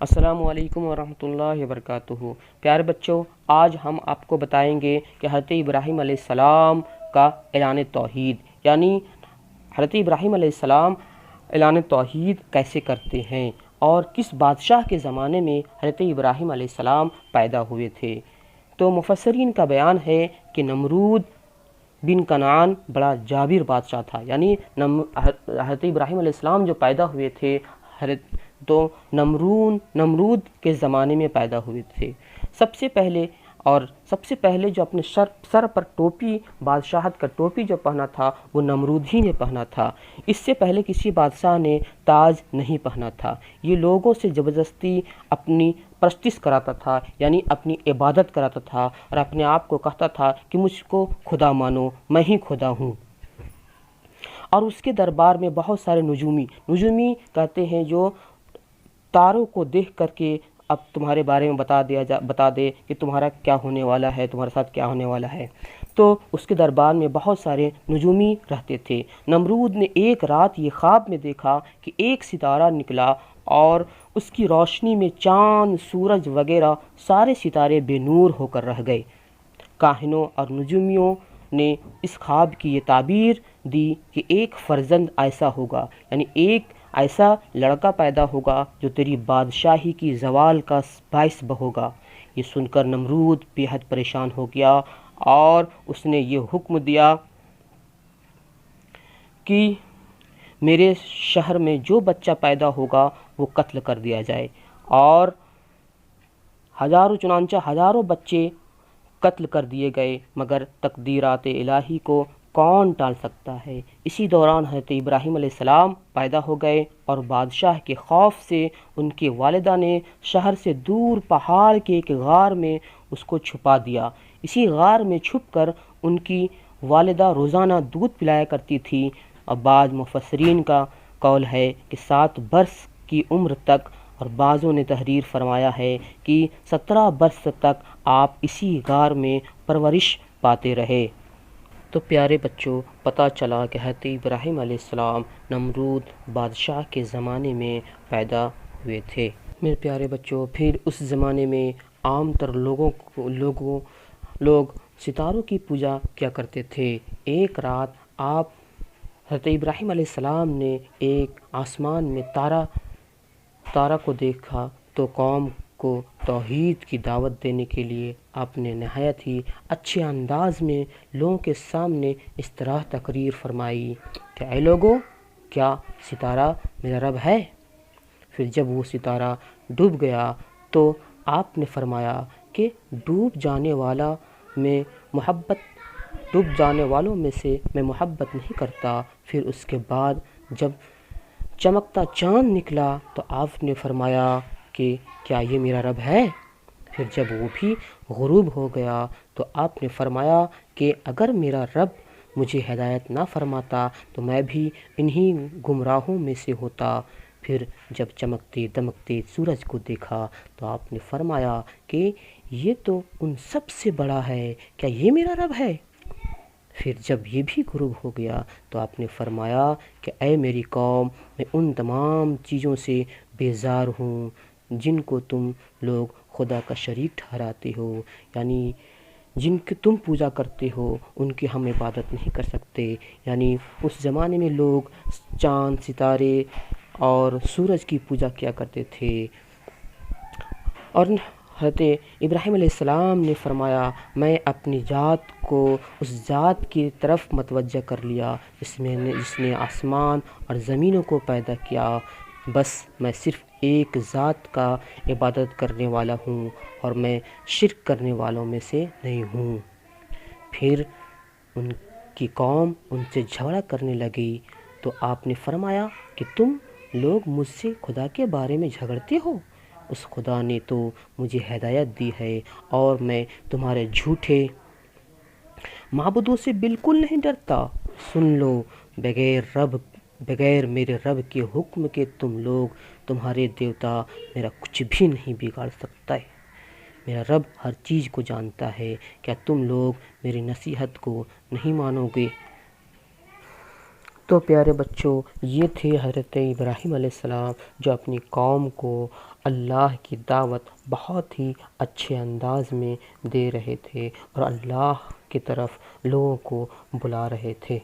السلام علیکم ورحمۃ اللہ وبرکاتہ۔ پیارے بچوں، آج ہم آپ کو بتائیں گے کہ حضرت ابراہیم علیہ السلام کا اعلان توحید، یعنی حضرت ابراہیم علیہ السلام اعلان توحید کیسے کرتے ہیں اور کس بادشاہ کے زمانے میں حضرت ابراہیم علیہ السلام پیدا ہوئے تھے۔ تو مفسرین کا بیان ہے کہ نمرود بن کنعان بڑا جابر بادشاہ تھا، یعنی حضرت ابراہیم علیہ السلام جو پیدا ہوئے تھے تو نمرود کے زمانے میں پیدا ہوئے تھے۔ سب سے پہلے جو اپنے سر پر ٹوپی، بادشاہت کا ٹوپی جو پہنا تھا وہ نمرود ہی نے پہنا تھا۔ اس سے پہلے کسی بادشاہ نے تاج نہیں پہنا تھا۔ یہ لوگوں سے زبردستی اپنی پرستش کراتا تھا، یعنی اپنی عبادت کراتا تھا اور اپنے آپ کو کہتا تھا کہ مجھ کو خدا مانو، میں ہی خدا ہوں۔ اور اس کے دربار میں بہت سارے نجومی کہتے ہیں جو تاروں کو دیکھ کر کے اب تمہارے بارے میں بتا دے کہ تمہارا کیا ہونے والا ہے، تمہارے ساتھ کیا ہونے والا ہے۔ تو اس کے دربار میں بہت سارے نجومی رہتے تھے۔ نمرود نے ایک رات یہ خواب میں دیکھا کہ ایک ستارہ نکلا اور اس کی روشنی میں چاند، سورج وغیرہ سارے ستارے بے نور ہو کر رہ گئے۔ کاہنوں اور نجومیوں نے اس خواب کی یہ تعبیر دی کہ ایک فرزند ایسا ہوگا، یعنی ایک ایسا لڑکا پیدا ہوگا جو تیری بادشاہی کی زوال کا باعث ہوگا۔ یہ سن کر نمرود بے حد پریشان ہو گیا اور اس نے یہ حکم دیا کہ میرے شہر میں جو بچہ پیدا ہوگا وہ قتل کر دیا جائے، اور چنانچہ ہزاروں بچے قتل کر دیے گئے، مگر تقدیرات الہی کو کون ٹال سکتا ہے۔ اسی دوران حضرت ابراہیم علیہ السلام پیدا ہو گئے اور بادشاہ کے خوف سے ان کی والدہ نے شہر سے دور پہاڑ کے ایک غار میں اس کو چھپا دیا۔ اسی غار میں چھپ کر ان کی والدہ روزانہ دودھ پلایا کرتی تھی، اور بعض مفسرین کا قول ہے کہ 7 برس کی عمر تک، اور بعضوں نے تحریر فرمایا ہے کہ 17 برس تک آپ اسی غار میں پرورش پاتے رہے۔ تو پیارے بچوں، پتہ چلا کہ حضرت ابراہیم علیہ السلام نمرود بادشاہ کے زمانے میں پیدا ہوئے تھے۔ میرے پیارے بچوں، پھر اس زمانے میں عام تر لوگ ستاروں کی پوجا کیا کرتے تھے۔ ایک رات حضرت ابراہیم علیہ السلام نے ایک آسمان میں تارا کو دیکھا، تو قوم کو توحید کی دعوت دینے کے لیے آپ نے نہایت ہی اچھے انداز میں لوگوں کے سامنے اس طرح تقریر فرمائی کہ اے لوگو، کیا ستارہ میرا رب ہے؟ پھر جب وہ ستارہ ڈوب گیا تو آپ نے فرمایا کہ ڈوب جانے والوں میں سے میں محبت نہیں کرتا۔ پھر اس کے بعد جب چمکتا چاند نکلا تو آپ نے فرمایا کہ کیا یہ میرا رب ہے؟ پھر جب وہ بھی غروب ہو گیا تو آپ نے فرمایا کہ اگر میرا رب مجھے ہدایت نہ فرماتا تو میں بھی انہی گمراہوں میں سے ہوتا۔ پھر جب چمکتے دمکتے سورج کو دیکھا تو آپ نے فرمایا کہ یہ تو ان سب سے بڑا ہے، کیا یہ میرا رب ہے؟ پھر جب یہ بھی غروب ہو گیا تو آپ نے فرمایا کہ اے میری قوم، میں ان تمام چیزوں سے بیزار ہوں جن کو تم لوگ خدا کا شریک ٹھہراتے ہو، یعنی جن کی تم پوجا کرتے ہو ان کی ہم عبادت نہیں کر سکتے۔ یعنی اس زمانے میں لوگ چاند، ستارے اور سورج کی پوجا کیا کرتے تھے۔ اور حضرت ابراہیم علیہ السلام نے فرمایا میں اپنی ذات کو اس ذات کی طرف متوجہ کر لیا جس نے آسمان اور زمینوں کو پیدا کیا، بس میں صرف ایک ذات کا عبادت کرنے والا ہوں اور میں شرک کرنے والوں میں سے نہیں ہوں۔ پھر ان کی قوم ان سے جھگڑا کرنے لگی تو آپ نے فرمایا کہ تم لوگ مجھ سے خدا کے بارے میں جھگڑتے ہو، اس خدا نے تو مجھے ہدایت دی ہے اور میں تمہارے جھوٹے معبودوں سے بالکل نہیں ڈرتا۔ سن لو، بغیر میرے رب کے حکم کے تمہارے دیوتا میرا کچھ بھی نہیں بگاڑ سکتا ہے۔ میرا رب ہر چیز کو جانتا ہے، کیا تم لوگ میری نصیحت کو نہیں مانو گے؟ تو پیارے بچوں، یہ تھے حضرت ابراہیم علیہ السلام جو اپنی قوم کو اللہ کی دعوت بہت ہی اچھے انداز میں دے رہے تھے اور اللہ کی طرف لوگوں کو بلا رہے تھے۔